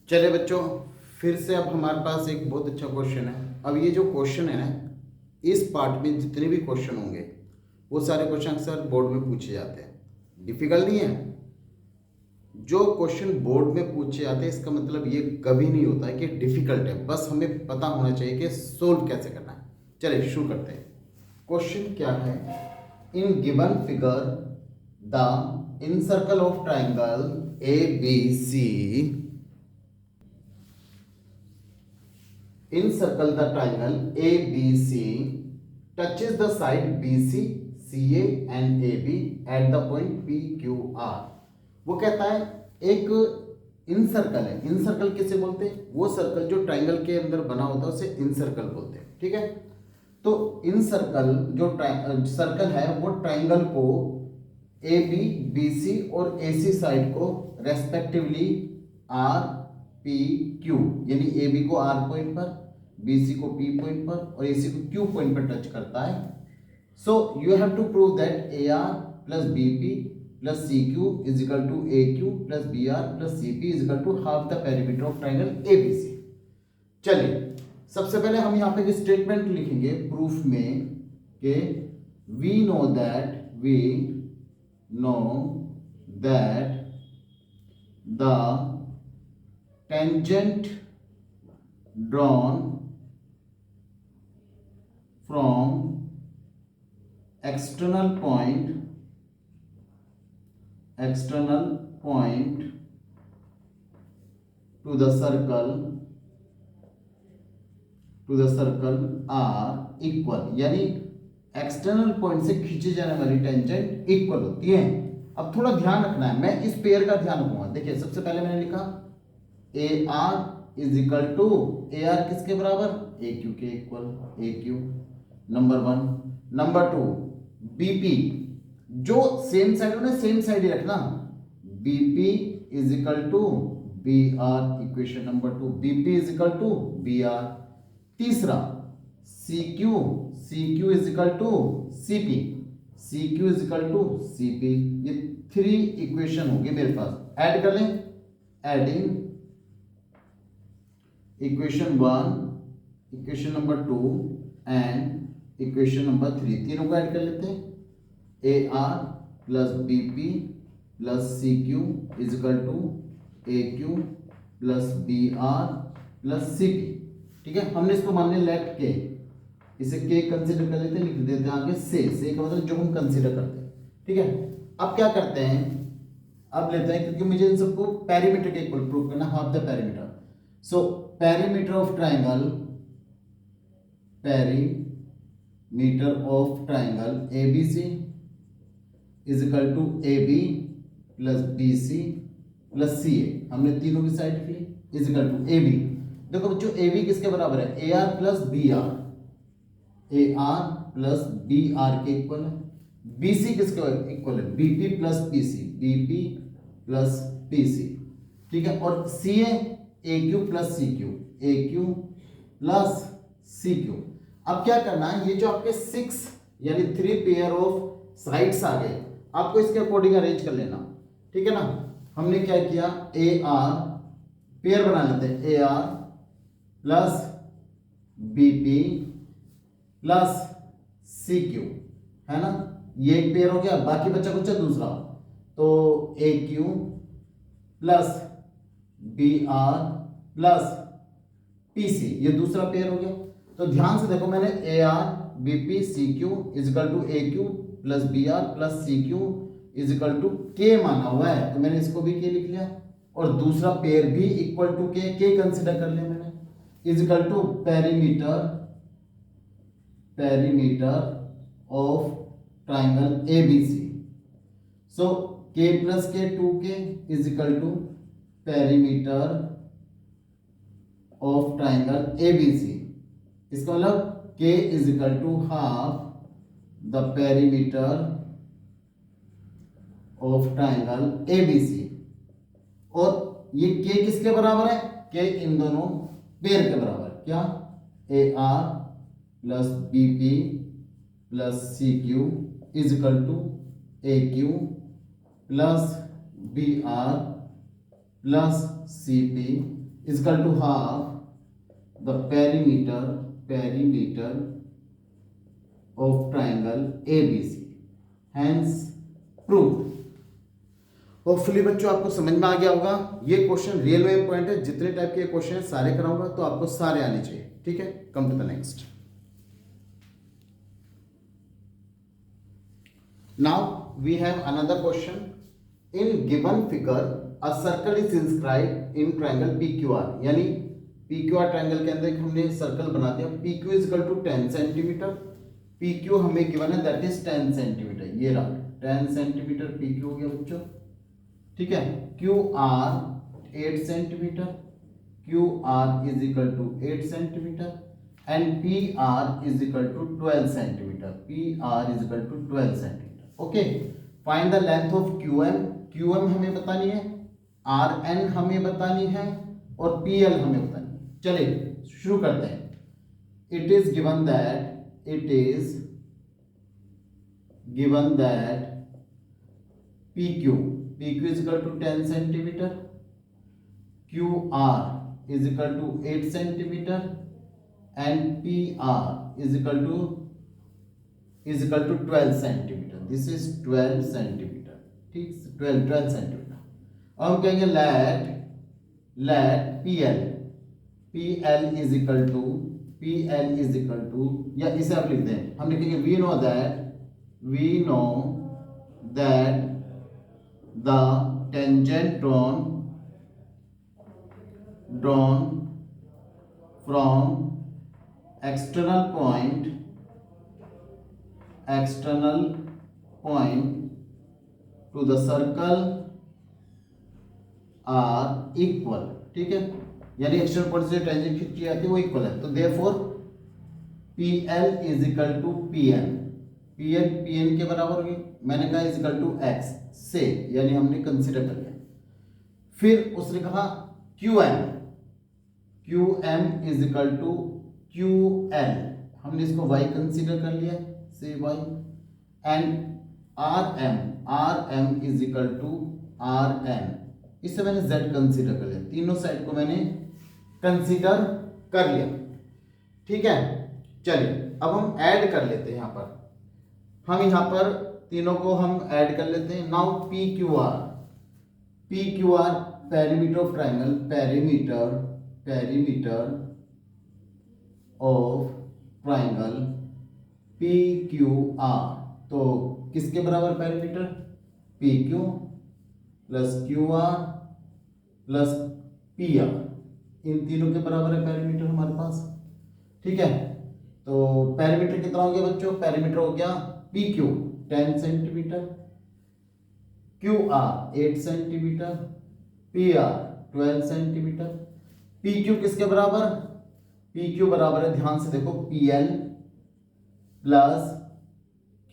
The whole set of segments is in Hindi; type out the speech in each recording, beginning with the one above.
चले बच्चों, फिर से अब हमारे पास एक बहुत अच्छा क्वेश्चन है। अब ये जो क्वेश्चन है ना, इस पार्ट में जितने भी क्वेश्चन होंगे वो सारे क्वेश्चन अक्सर बोर्ड में पूछे जाते हैं। डिफिकल्ट नहीं है। जो क्वेश्चन बोर्ड में पूछे जाते हैं इसका मतलब ये कभी नहीं होता है कि डिफिकल्ट है, बस हमें पता होना चाहिए कि सोल्व कैसे करना है। चलिए शुरू करते हैं। क्वेश्चन क्या है? In given figure the incircle of triangle A B C encircle the triangle ABC touches the side BC, CA and AB at the point PQR। वो कहता है एक इन सर्कल है। इन सर्कल किसे बोलते हैं? वो सर्कल जो ट्राइंगल के अंदर बना होता है उसे इन सर्कल बोलते हैं। ठीक है, तो इन सर्कल जो सर्कल है वो ट्राइंगल को ए बी बी सी और ए सी साइड को रेस्पेक्टिवली आर पी क्यू, यानी ए बी को आर पॉइंट पर, बी सी को पी पॉइंट पर और ए सी को क्यू पॉइंट पर टच करता है। So you have to prove that A R plus B P plus C Q is equal to A Q plus B R plus C P is equal to half the perimeter of triangle A B C. चलिए सबसे पहले हम यहाँ पे एक स्टेटमेंट लिखेंगे प्रूफ में कि we know that the tangent drawn from external point to the circle are equal, यानी एक्सटर्नल पॉइंट से खींची जाने वाली टेंजेंट इक्वल होती है। अब थोड़ा ध्यान रखना है, मैं इस पेयर का ध्यान रखूंगा। देखिए सबसे पहले मैंने लिखा A R is equal to, A R किसके बराबर? ए क्यू के equal, A Q number one. Number two BP, जो सेम साइड हो ना सेम साइड ही रखना, BP is equal to B R, equation number two, BP is equal to B R. तीसरा C Q is equal to CP, C Q is equal to CP. ये थ्री इक्वेशन होगी मेरे पास। ऐड कर लें, adding equation one, equation number two and equation number three, तीनों को ऐड कर लेते हैं। A R plus B P plus C Q is equal to A Q plus B R plus C P. ठीक है, हमने इसको मान लिया लेट के, इसे के कंसीडर कर लेते हैं, लिख देते हैं आगे से का मतलब जो हम कंसीडर करते हैं। ठीक है, अब क्या करते हैं, अब लेते हैं, क्योंकि मुझे इन सबको पेरीमीटर के इक्वल प्रूव करना, half the perimeter. So perimeter of triangle ABC is equal to AB plus BC plus CA, हमने तीनों की साइड लिख ली, इज इक्वल टू AB। देखो बच्चों AB किसके बराबर है? AR plus BR, AR plus BR के इक्वल है। BC किसके इक्वल है? BP plus PC, BP plus PC। ठीक है, और CA AQ plus CQ, AQ plus CQ। अब क्या करना है, ये जो आपके 6 यानी 3 पेयर ऑफ साइड्स आ गए, आपको इसके अकॉर्डिंग अरेंज कर लेना। ठीक है ना, हमने क्या किया, AR पेयर बना लेते हैं, AR plus BP plus CQ, है ना, ये एक पेयर हो गया। बाकी बचा कुछ दूसरा, तो AQ plus BR plus PC, ये दूसरा पेयर हो गया। तो ध्यान से देखो, मैंने AR BP CQ is equal to AQ plus BR plus CQ is equal to K माना हुआ है, तो मैंने इसको भी K लिख लिया, और दूसरा पेयर भी इक्वल टू K कंसिडर कर लिया मैंने, is equal to perimeter of triangle ABC। So K plus K 2K is equal to perimeter of triangle ABC। इसका मतलब K is equal to half the perimeter of triangle ABC। और ये K किसके बराबर है? K इन दोनों पेयर के बराबर, क्या? AR plus BP plus CQ is equal to AQ plus BR plus CP is equal to half the perimeter of triangle ABC, hence prove. Hopefully बच्चों आपको समझ में आ गया होगा। ये क्वेश्चन रियल में इंपॉर्टेंट है, जितने टाइप के क्वेश्चन है सारे कराऊंगा तो आपको सारे आने चाहिए, ठीक है। Come to the next. Now we have another question. In given figure a circle is inscribed in triangle PQR, यानी PQR ट्रायंगल के अंदर हमने सर्कल बना दिया। PQ is equal to 10 centimetre. PQ हमें गिवन है दैट इज 10 सेंटीमीटर, ये रहा 10 सेंटीमीटर PQ हो गया बच्चों, ठीक है। QR 8 centimetre, QR is equal to 8 centimetre and PR is equal to 12 centimetre, PR is equal to 12 centimetre. Okay, find the length of QM। QM हमें बतानी है, RN हमें बतानी है और PL हमें बतानी है। चलिए शुरू करते हैं। It is given that PQ is equal to 10 centimeter, QR is equal to 8 centimeter and PR is equal to 12 centimeter. This is 12 centimeter, ठीक, 12 centimeter। अब हम कहेंगे let PL is equal to, या इसे आप लिख दें, हम लिखेंगे we know that the tangent drawn from external point to the circle are equal, ठीक है। यानी एक्सटर्नल पॉइंट से टेंजेंट खींची जाती है वो इक्वल है, तो therefore PL is equal to PN के बराबर होगी। मैंने कहा इज इक्वल टू x से, यानी हमने कंसीडर कर लिया। फिर उसने कहा QM is equal to QL, हमने इसको y कंसीडर कर लिया से y, and RM is equal to RN, इससे मैंने z कंसीडर कर लिया। तीनों साइड को मैंने कंसीडर कर लिया, ठीक है। चलिए अब हम ऐड कर लेते हैं। यहाँ पर तीनों को हम ऐड कर लेते हैं। Now PQR perimeter of triangle, perimeter of triangle PQR, तो किसके बराबर perimeter? PQ plus QR plus PR, इन तीनों के बराबर है पेरीमीटर हमारे पास, ठीक है। तो पेरीमीटर कितना हो गया बच्चों? पेरीमीटर हो गया PQ 10 centimetre, QR 8 centimetre, PR 12 centimetre. PQ किसके बराबर? PQ बराबर है, ध्यान से देखो, PL प्लस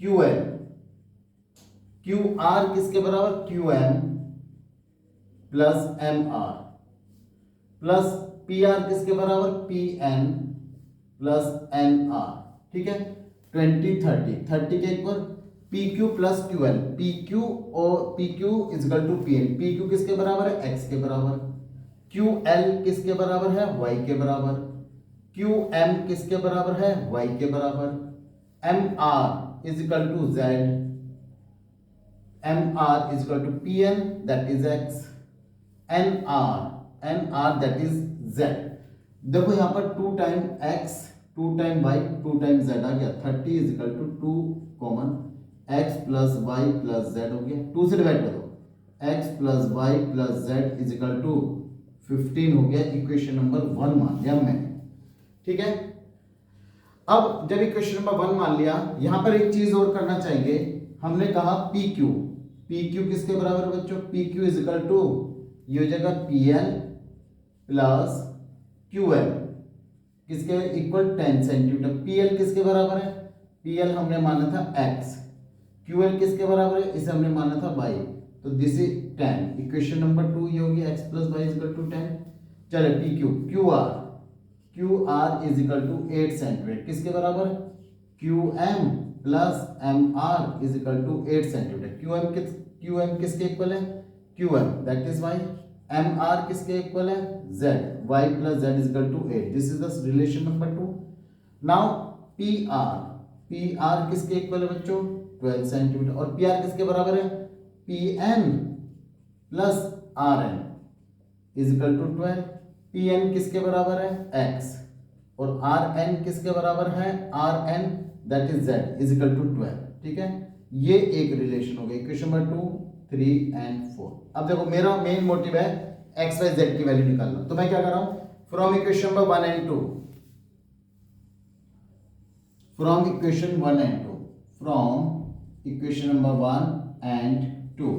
QL। QR किसके बराबर? QM plus MR plus PR किसके बराबर? PN प्लस NR, ठीक है। 20 के equal PQ plus QL, PQ और PQ is equal to PN। PQ किसके बराबर है? X के बराबर। QL किसके बराबर है? Y के बराबर। QM किसके बराबर है? Y के बराबर। MR is equal to Z, MR is equal to PN that is X, NR that is Z। देखो यहाँ पर 2 time X 2 time Y 2 time Z आ गया। 30 is equal to 2 common x plus y plus z हो गया, 2 से डिवाइड कर दो, x plus y plus z is equal to 15 हो गया। इक्वेशन नंबर 1 मान लिया मैंने, ठीक है। अब जब इक्वेशन नंबर 1 मान लिया, यहां पर एक चीज और करना चाहेंगे। हमने कहा PQ किसके बराबर है बच्चों? PQ इज इक्वल टू, ये हो जाएगा PL प्लस QL किसके इक्वल 10 सेंटीमीटर। PL किसके बराबर है? PL हमने माना था x, QL किसके बराबर है? इसे हमने माना था y, तो दिस इज 10। इक्वेशन नंबर 2 ये होगी x plus y is equal to 10। चले QR is equal to 8 centimetre किसके बराबर? QM plus MR is equal to 8 centimetre. QM किसके इक्वल है? QM that is y, M R किसके इक्वल है, z, y plus z is equal to 8. This is the relation number 2. Now P R किसके इक्वल है बच्चों, 12 सेंटीमीटर. और पी आर किसके बराबर है, P N plus R N is equal to 12. P N किसके बराबर है, x, और आर एन किसके बराबर है, R N that is z is equal to 12. ठीक है, ये एक रिलेशन हो गई. Equation number 2, 3 and 4. अब देखो मेरा मेन मोटिव है एक्स वाई जेड की वैल्यू निकालना. तो मैं क्या कर रहा हूं, from equation number 1 and 2, from equation 1 and 2, from equation number 1 and 2.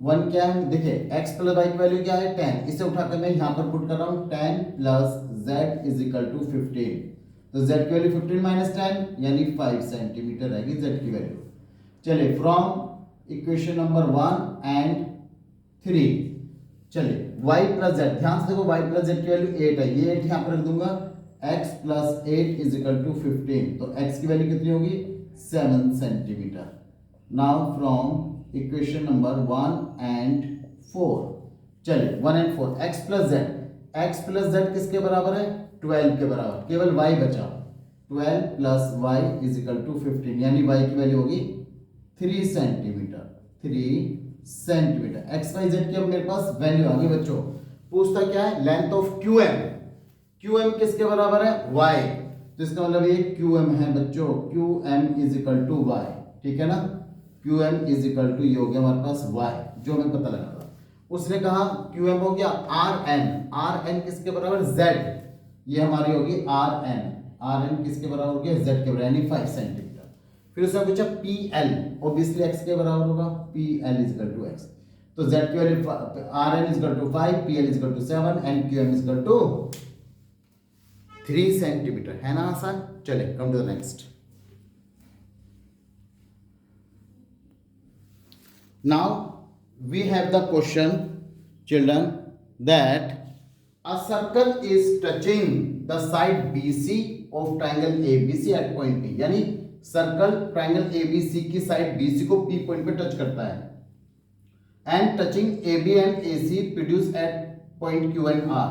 1 क्या है, देखिए x प्लस वाई की वैल्यू क्या है, 10. इसे उठाकर मैं यहां पर पुट कर रहा हूं, 10 plus z is equal to 15. तो z की वैल्यू 15 माइनस 10 यानी 5 सेंटीमीटर रहेगी z की वैल्यू. चलिए फ्रॉम इक्वेशन नंबर 1 एंड 3, चलिए y प्लस z, ध्यान से देखो y प्लस z की वैल्यू 8 है, ये 8 यहां पर रख दूंगा. x plus 8 is equal to 15. तो x की वैल्यू कितनी होगी, 7 centimetre. Now from equation number 1 and 4, चलिए 1 एंड 4, x प्लस z किसके बराबर है, 12 के बराबर. केवल y बचा, 12 plus y is equal to 15, यानी y की वैल्यू होगी 3 centimetre. 3 centimetre. X Y Z की अब मेरे पास वैल्यू आ गई बच्चों. पूछता क्या है, लेंथ ऑफ क्यू एम किसके बराबर है, y. तो इसका मतलब ये क्यू एम है बच्चों, Q M is equal to y. ठीक है ना, Q M is equal to ये हो गया हमारे पास y, जो हमें पता लगा था. उसने कहा क्यू एम हो गया आर एन किसके बराबर, z. ये हमारी होगी आर एन किसके बराबर हो गया, z के बराबर, यानी 5 सेंटीमीटर. फिर उसने पूछा पी एल, ऑब्वियसली x के बराबर होगा, P L is equal to x. तो z की वैल्यू R N is equal to 5, P L is equal to 7 and Q M is equal to 3 centimetre. है ना आसान. चले come to the next. Now we have the question children that a circle is touching the side BC of triangle ABC at point P. यानी सर्कल ट्राइंगल ABC की साइड BC को P पॉइंट पे टच करता है. And touching AB and AC produce at point Q and R.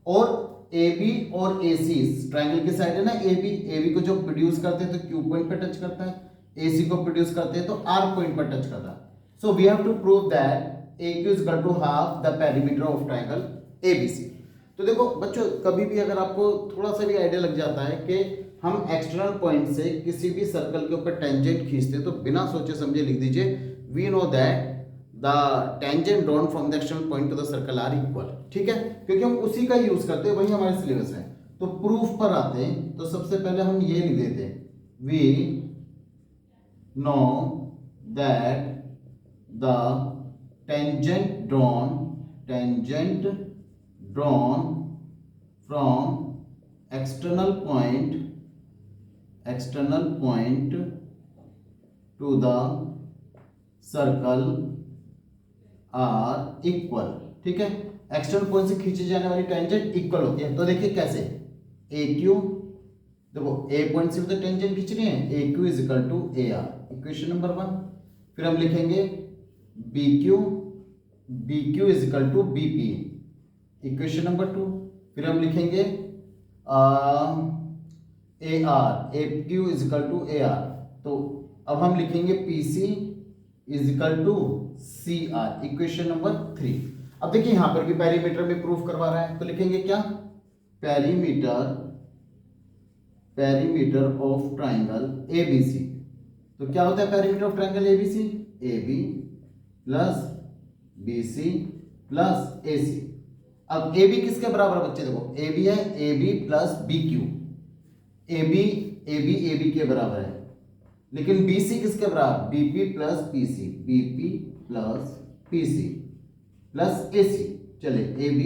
और AB और AC ट्राइंगल की साइड है ना, AB को जो प्रोड्यूस करते हैं तो Q पॉइंट पे टच करता है, AC को प्रोड्यूस करते हैं तो R पॉइंट पर टच करता है. So we have to prove that AQ is equal to half the perimeter of triangle ABC. तो देखो बच्चों, कभी भी अगर आपको थोड़ा सा भी आइडिया लग जाता है कि हम एक्सटर्नल पॉइंट से किसी भी सर्कल के ऊपर टेंजेंट खींचते हैं, तो बिना सोचे समझे लिख दीजिए we know that the tangent drawn from the external point to the circle are equal. ठीक है, क्योंकि हम उसी का यूज करते हैं, वही हमारे सिलेबस है. तो प्रूफ पर आते हैं, तो सबसे पहले हम ये लिख देते हैं, we know that the tangent drawn from external point to the circle are equal. ठीक है, एक्सटर्नल पॉइंट से खींची जाने वाली टेंजेंट इक्वल होती है. तो देखिए कैसे, AQ, देखो A पॉइंट से भी तो टेंजेंट खींच रही है, AQ is equal to AR, equation number 1. फिर हम लिखेंगे BQ is equal to BP, equation number 2. फिर हम लिखेंगे AQ is equal to AR. तो अब हम लिखेंगे PC is equal to CR, equation number 3. अब देखिए यहां पर भी पेरीमीटर में प्रूफ करवा रहा है, तो लिखेंगे क्या, पेरीमीटर ऑफ ट्राइंगल ABC. तो क्या होता है perimeter of triangle ABC, AB plus BC plus AC. अब AB किसके बराबर है बच्चे, देखो AB है AB प्लस BQ. AB के बराबर है, लेकिन BC किसके बराबर, BP plus PC, BP plus PC plus AC. चले AB,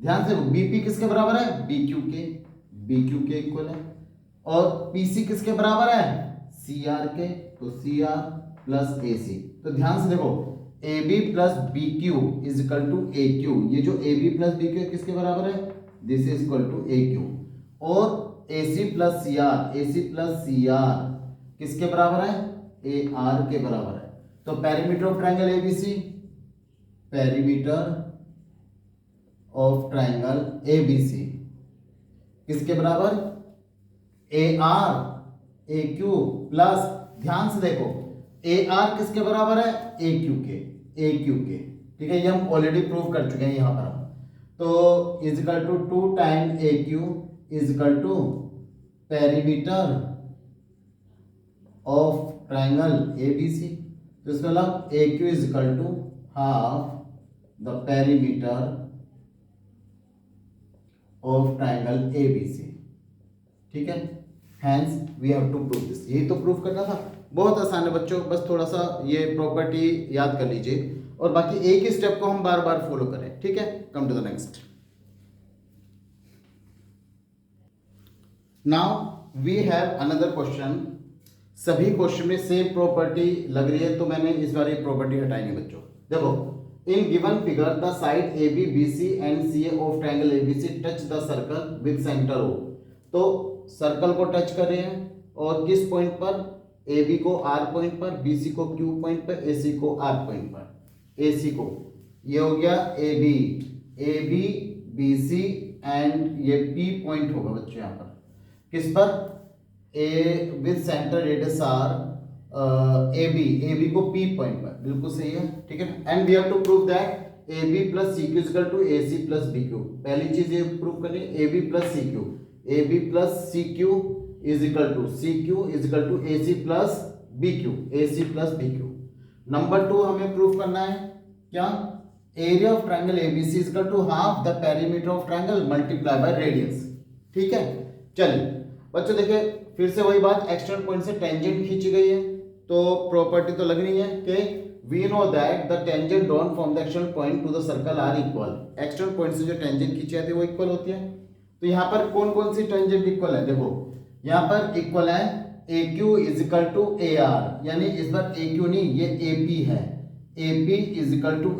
ध्यान से BP किसके बराबर है, BQ के इक्वल है. और PC किसके बराबर है, CR के, तो CR प्लस AC. तो ध्यान से देखो AB plus BQ is equal to AQ. ये जो AB प्लस BQ किसके बराबर है, this is equal to AQ. और AC प्लस CR किसके बराबर है, AR के बराबर है. तो perimeter of triangle ABC, perimeter of triangle ABC किसके बराबर, AR AQ प्लस, ध्यान से देखो AR किसके बराबर है, AQ के, ठीक है, ये हम ऑलरेडी प्रूव कर चुके हैं यहां पर हम। तो is equal to 2 time AQ is equal to perimeter of triangle ABC। तो इसका मतलब AQ is equal to half the perimeter of triangle ABC, ठीक है। Hence we have to prove this, यही तो प्रूव करना था। बहुत आसान है बच्चों, बस थोड़ा सा ये प्रॉपर्टी याद कर लीजिए और बाकी एक ही स्टेप को हम बार बार फॉलो करें, ठीक है। Come to the next. Now we have another question. सभी क्वेश्चन में सेम प्रॉपर्टी लग रही है, तो मैंने इस बार ये प्रॉपर्टी हटाई नहीं बच्चों। देखो, इन given figure the side AB BC and CA of triangle ABC touch the circle with centre O। तो सर्कल को टच कर रहे हैं और किस पॉइंट पर, AB को R पॉइंट पर, BC को Q पॉइंट पर, AC को R पॉइंट पर। AC को, ये हो गया AB BC एंड ये P पॉइंट होगा बच्चों यहाँ पर, किस पर, A with centre radius R AB को P पॉइंट पर, बिल्कुल सही है, ठीक है। And we have to prove that AB plus CQ equal to AC plus BQ। पहली चीज ये प्रूव करनी है, AB plus CQ is equal to AC plus BQ। Number 2 हमें प्रूव करना है क्या, area of triangle ABC is equal to half the perimeter of triangle multiply by radius, ठीक है। चलिए बच्चों देखिए, फिर से वही बात, एक्सटर्नल पॉइंट से टेंजेंट खींची गई है, तो प्रॉपर्टी तो लगनी है कि we know that the tangent drawn from the external point to the circle are equal. External point से जो टेंजेंट खींची जाती है वो इक्वल होती है। तो यहाँ पर कौन कौन सी टेंजेंट इक्वल है, देखो यहाँ पर इक्वल है AQ is equal to AR, यानी इस बार AQ नहीं, ये AP है, AP is equal to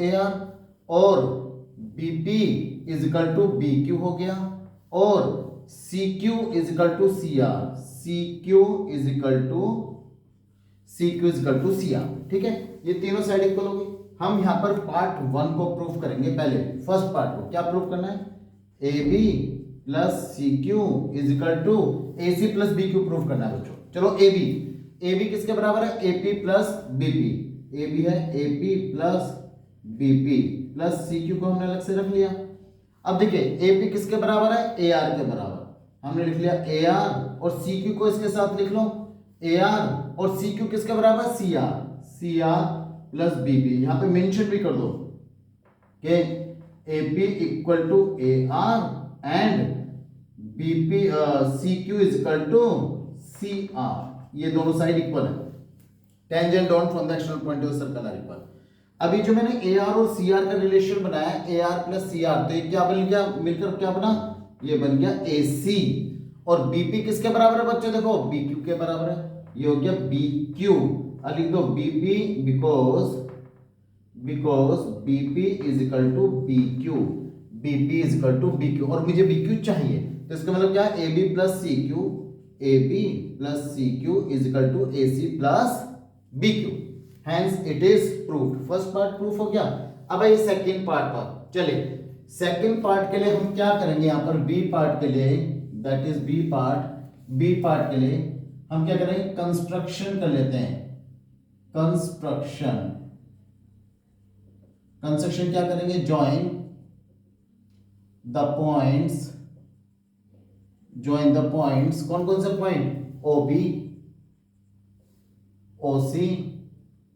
AR और BP is equal to BQ हो गया और CQ is equal to CR, ठीक है। ये तीनों साइड इक्वल होगी। हम यहाँ पर पार्ट 1 को प्रूफ करेंगे। पहले फर्स्ट पार्ट को क्या प्रूफ करना है, AB plus CQ is equal to AC plus BQ proof करना है बच्चों। चलो AB किसके बराबर है, AP प्लस BP, AB है AP plus BP plus CQ को हमने अलग से रख लिया। अब देखिए AP किसके बराबर है, AR के बराबर, हमने लिख लिया AR और CQ को इसके साथ लिख लो, AR और CQ किसके बराबर, CR प्लस BP। यहां पे मेंशन भी कर दो कि AP equal to AR and BP CQ is equal to CR। ये दोनों साइड इक्वल है, tangent drawn from the external point of the circle are equal. अभी जो मैंने AR और CR का रिलेशन बनाया, AR प्लस CR, तो ये क्या बन गया, मिलकर क्या बना, ये बन गया AC। और BP किसके बराबर है बच्चों, देखो BQ के बराबर है, ये हो गया BQ। अब लिख दो BP because BP is equal to BQ और मुझे BQ चाहिए, तो इसका मतलब क्या, AB plus CQ is equal to AC plus BQ। Hence it is proved। First part proof हो गया। अब ये सेकंड पार्ट पर चले। सेकंड पार्ट के लिए हम क्या करेंगे, यहाँ पर B पार्ट के लिए, दैट इज B पार्ट के लिए हम क्या करेंगे, कंस्ट्रक्शन कर लेते हैं। कंस्ट्रक्शन क्या करेंगे, जॉइन द पॉइंट्स, कौन कौन से point, OB OC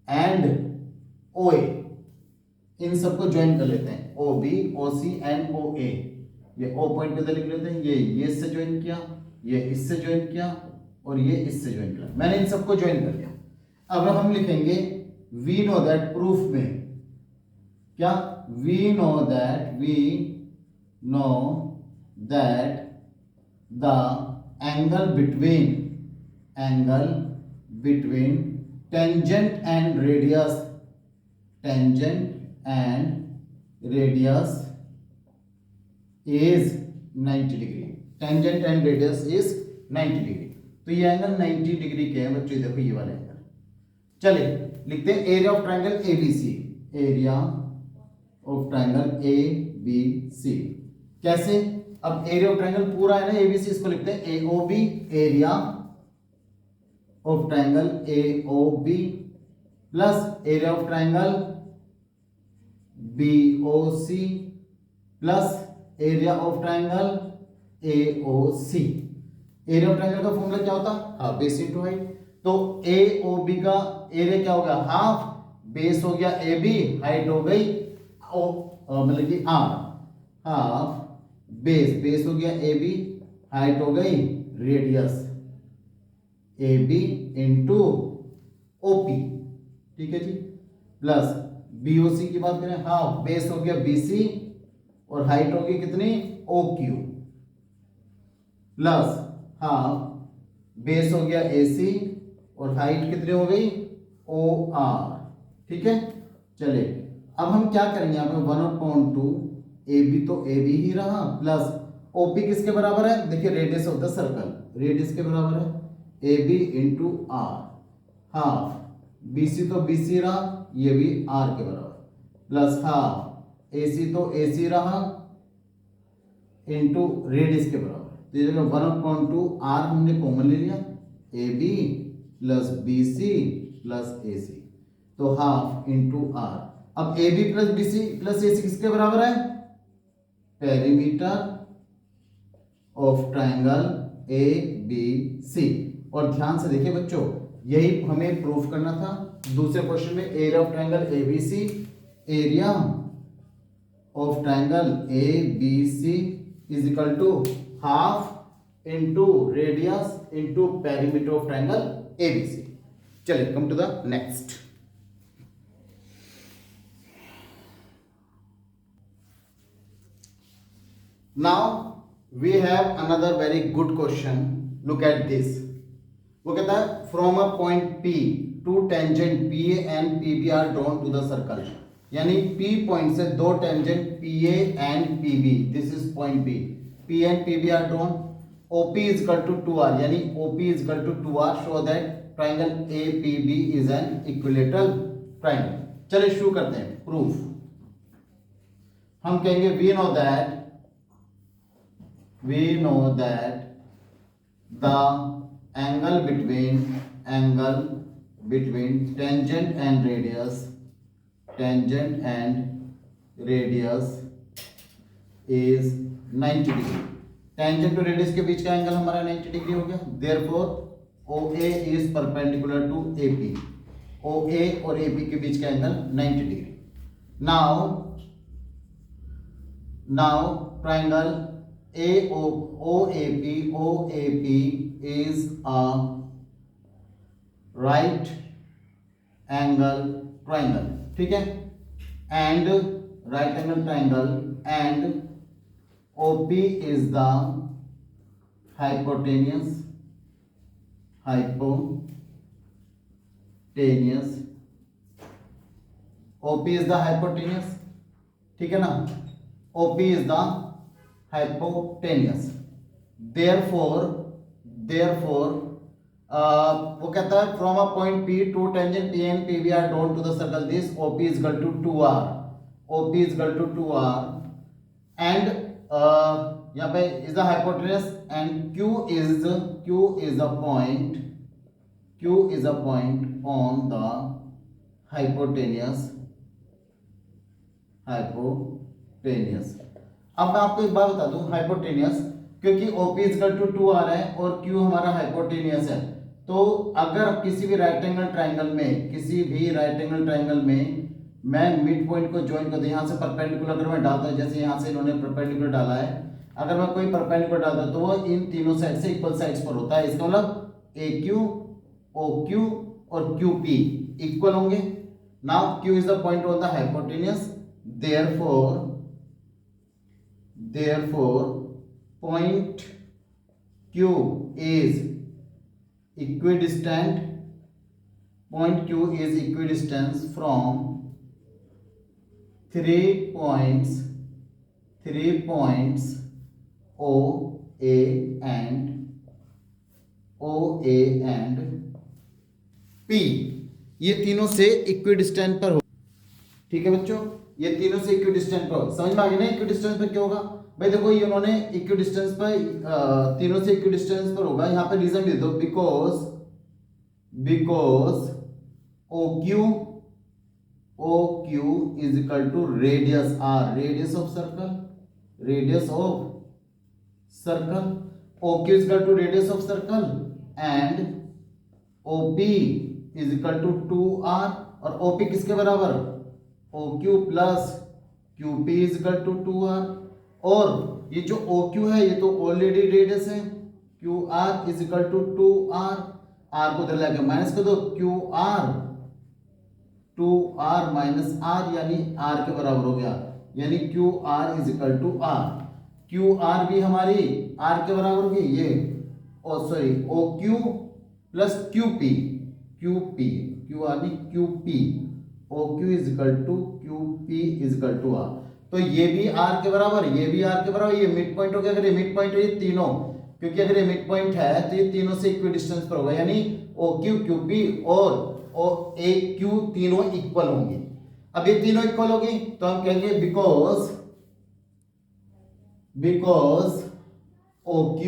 and OA, इन सबको ज्वाइन कर लेते हैं, OB OC एंड OA। ये O पॉइंट पे लिख लेते हैं, ये इससे ज्वाइन किया, ये इससे ज्वाइन किया और ये इससे ज्वाइन किया, मैंने इन सबको ज्वाइन कर लिया। अब हम लिखेंगे वी नो दैट, प्रूफ में क्या, we know that the angle between tangent and radius is 90 degree. Tangent and radius is 90 degree, तो ये एंगल 90 डिग्री के है बच्चों, देखो ये वाला एंगल। चलिए लिखते हैं area of triangle ABC, area of triangle A B C. कैसे? अब एरिया ऑफ ट्राइंगल पूरा है ना एबीसी, इसको लिखते हैं A O B, area of triangle A O B plus area of triangle B O C plus area of triangle A O C. Area of triangle का फॉर्मूला क्या होता है? Half base into height. तो ए ओ बी का एरिया क्या हो गया? हाफ, बेस हो गया ए बी, हाइट हो गई मतलब कि आर, हाफ बेस हो गया ए बी, हाइट हो गई radius A B into O, ठीक है जी, प्लस बीओसी की बात करें, हाफ बेस हो गया बीसी और हाइट होगी कितनी? O Q, plus half base हो गया एसी और हाइट कितनी हो गई? ओ आर, ठीक है। चलिए अब हम क्या करेंगे, यहाँ पे 1/2 ए बी तो ए बी ही रहा, प्लस ओपी किसके बराबर है? देखिए radius of the circle, radius के बराबर है A B into R, half BC तो बीसी रहा, ये भी आर के बराबर, प्लस हाफ एसी तो एसी रहा इंटू रेडियस के बराबर। तो ये जगह 1/2 आर हमने कॉमन ले लिया, A B plus B C plus A C, तो हाफ इंटू आर। अब A B plus B C plus A C किसके बराबर है? Perimeter of triangle A B C. और ध्यान से देखिए बच्चों, यही हमें प्रूफ करना था दूसरे क्वेश्चन में, area of triangle A B C, area of triangle A B C is equal to half into radius into perimeter of triangle A B C. चलिए come to the next. Now we have another very good question. Look at this. वो कहता है from a point P two tangent PA and PB are drawn to the circle. यानी P पॉइंट से दो tangent PA and PB, this is point B. P and PB are drawn. OP is equal to 2R, यानी OP is equal to 2R. Show that triangle APB is an equilateral triangle. चलिए शुरू करते हैं प्रूफ। हम कहेंगे we know that the angle between tangent and radius is 90 degree। Tangent to radius के बीच का एंगल हमारा 90 डिग्री हो गया। Therefore OA is perpendicular to AP, OA और AP के बीच का angle 90 degree. now triangle OAP is a right angle triangle, ठीक है, and right angle triangle and OP is the hypotenuse OP is the hypotenuse, ठीक है ना, OP is the hypotenuse। therefore वो कहता है from a point P two tangent P and PB are drawn to the circle, this OP is equal to 2R, OP is equal to 2R and यहाँ पे is the hypotenuse and Q is a point on the hypotenuse। अब मैं आपको एक बात बता दूं, हाइपोटेनियस क्योंकि OP इक्वल टू 2R है और Q हमारा हाइपोटेनियस है, तो अगर किसी भी राइट एंगल ट्राइंगल में मैं मिड पॉइंट को ज्वाइन कर दूं, यहाँ से परपेंडिकुलर अगर मैं डालता हूं, जैसे यहाँ से इन्होंने परपेंडिकुलर डाला है, अगर मैं कोई परपेंडिकुलर डालता हूं तो वो इन तीनों साइड से इक्वल साइड्स पर होता है, इसका मतलब AQ OQ और QP इक्वल होंगे। Now Q is the point on the hypotenuse, therefore point Q is equidistant from three points OA and P, ये तीनों से इक्विडिस्टेंट पर हो, ठीक है बच्चों। ये तीनों से इक्विडिस्टेंस पर, समझ में आ गया ना इक्विडिस्टेंस पे क्या होगा भाई। देखो ये उन्होंने इक्विडिस्टेंस पर तीनों से इक्विडिस्टेंस पर होगा। यहाँ पे रीजन दे दो, because OQ is equal to radius R, radius of circle, OQ is equal to radius of circle and OP is equal to 2R, और OP किसके बराबर, OQ plus QP is equal to 2R, और ये जो OQ है ये तो ऑलरेडी रेडियस है, QR is equal to 2R, R को उधर लाके माइनस कर दो, QR 2R माइनस R यानी R के बराबर हो गया, यानी QR is equal to R, QR भी हमारी R के बराबर होगी, ये OQ प्लस QP QR भी QP, OQ is equal to QP is equal to R, तो ये भी R के बराबर, ये भी R के बराबर, ये मिड पॉइंट हो गया। अगर ये मिड पॉइंट है ये तीनों, क्योंकि अगर ये मिड पॉइंट है तो ये तीनों से इक्विडिस्टेंस पर होगा, यानी OQ QP और AQ तीनों इक्वल होंगे। अब ये तीनों इक्वल होगी तो हम कहेंगे because OQ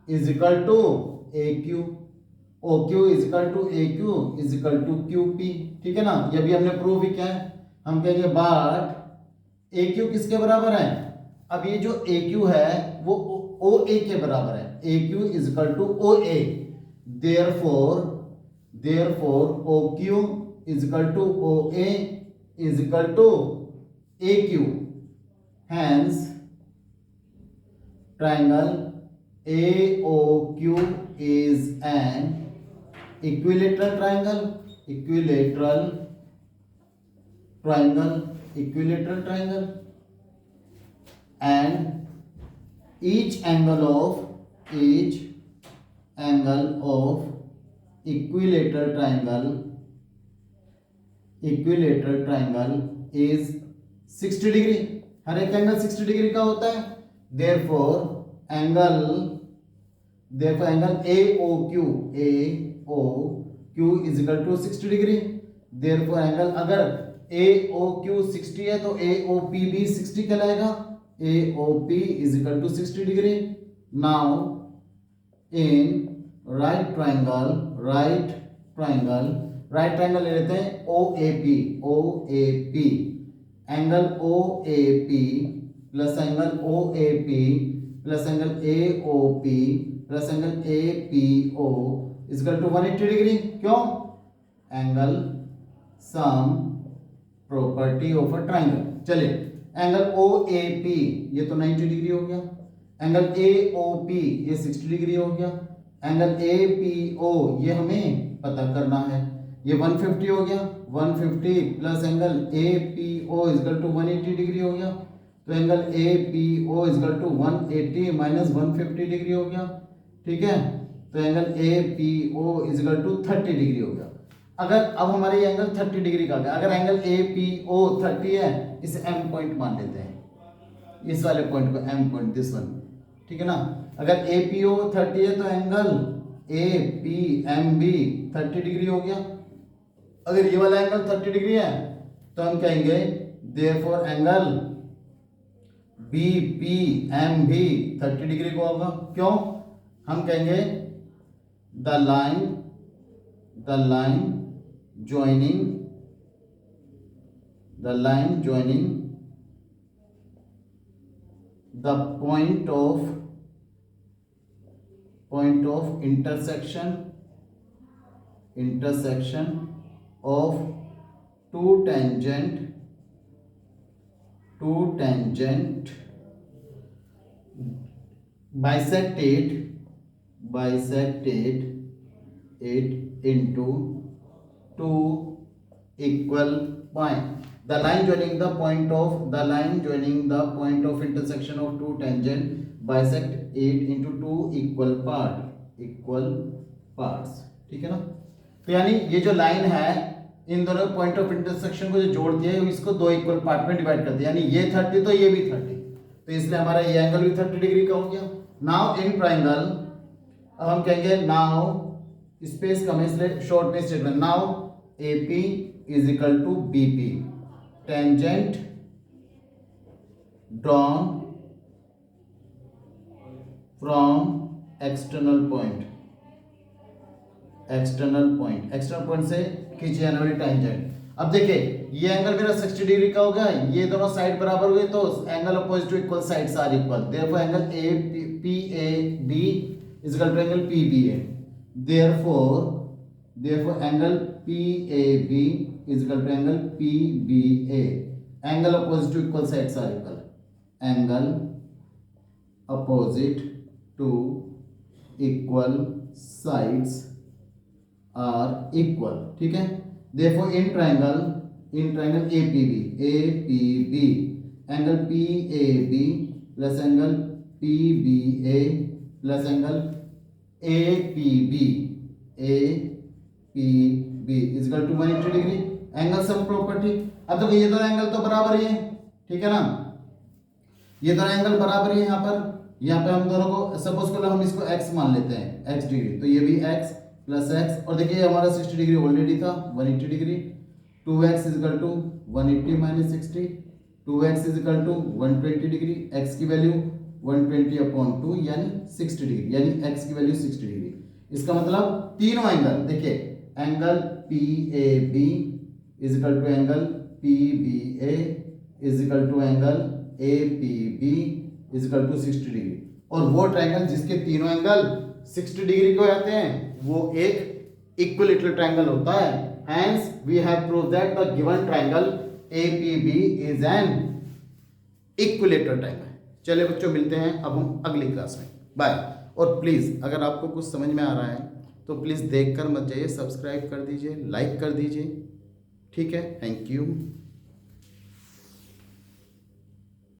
is equal to AQ, OQ is equal to AQ is equal to QP, ठीक है ना। ये भी हमने प्रूव भी किया है। हम कहेंगे बट AQ किसके बराबर है, अब ये जो AQ है वो OA के बराबर है, AQ is equal to OA, therefore OQ is equal to OA is equal to AQ, hence triangle AOQ is an equilateral triangle and each angle of equilateral triangle is 60 degree, हर एक एंगल 60 डिग्री का होता है। therefore angle AOQ is equal to 60 degree, therefore angle अगर AOQ 60 है तो AOP भी 60 कहलाएगा, AOP is equal to 60 degree. now in right triangle ले लेते हैं OAP, angle OAP plus angle OAP plus angle AOP plus angle APO is equal to 180 degree. क्यों, angle sum property of a triangle. चलिए एंगल OAP ये तो 90 डिग्री हो गया, एंगल AOP ये 60 डिग्री हो गया, एंगल APO ये हमें पता करना है, ये 150 हो गया, 150 plus angle APO is equal to 180 degree हो गया, तो angle APO is equal to 180 minus 150 degree हो गया, ठीक है। तो angle APO is equal to 30 degree हो गया। अगर अब हमारे ये एंगल 30 डिग्री का गया, अगर एंगल APO 30 है, इसे M पॉइंट मान लेते हैं, इस वाले पॉइंट को M पॉइंट, दिस वन, ठीक है ना। अगर APO 30 है तो एंगल APM भी 30 डिग्री हो गया। अगर ये वाला एंगल 30 डिग्री है तो हम कहेंगे देयरफॉर एंगल BPM भी 30 डिग्री को होगा। क्यों, हम कहेंगे the line joining the point of intersection of two tangent bisected it into two equal point. The line joining the point of intersection of two tangent bisect it into two equal parts, ठीक है ना। तो यानी ये जो लाइन है इन दोनों पॉइंट ऑफ इंटरसेक्शन को जो जोड़ती है इसको दो इक्वल पार्ट में डिवाइड करती है, यानी ये 30 तो ये भी 30, तो इसलिए हमारा ये एंगल भी 30 डिग्री का हो गया। नाउ इन ट्राइंगल अब हम कहेंगे नाउ स्पेस कम है इसलिए शॉर्ट में statement, now AP is equal to BP, tangent drawn from external point, external point से खींची जाने वाली टेंजेंट। अब देखिए ये एंगल मेरा 60 डिग्री का हो गया, ये दोनों साइड बराबर हो गए तो angle opposite to equal sides are equal, therefore angle A P A B is equal to angle P B A, therefore angle P A B is equal to angle P B A, angle opposite to equal sides are equal, angle opposite to equal sides are equal, ठीक है। Therefore in triangle APB angle PAB plus angle PBA plus angle APB is equal to 180 degree, angle sum property. अब देखो ये दोनों एंगल तो बराबर ही है, ठीक है ना, ये दोनों एंगल बराबर ही है। यहाँ पे हम दोनों को सपोज कर लो हम इसको x मान लेते हैं, x डिग्री, तो ये भी x प्लस x, और देखिए हमारा 60 डिग्री ऑलरेडी था 180 degree, 2x is equal to 180 minus 60, 2x is equal to 120 degree, x की वैल्यू 120 अपॉन 2 यानी 60 डिग्री, यानी x की वैल्यू 60 डिग्री। इसका मतलब तीनों एंगल देखिए, angle PAB is equal to angle PBA is equal to angle APB is equal to 60 degree, और वो ट्रायंगल जिसके तीनों एंगल 60 डिग्री को आते हैं वो एक इक्विलैटरल ट्रायंगल होता है। Hence we have proved that the given triangle APB is an equilateral triangle। चलिए बच्चों मिलते हैं अब हम अगली क्लास में, बाय। और प्लीज़ अगर आपको कुछ समझ में आ रहा है तो प्लीज़ देखकर मत जाइए, सब्सक्राइब कर दीजिए, लाइक कर दीजिए, ठीक है। Thank you.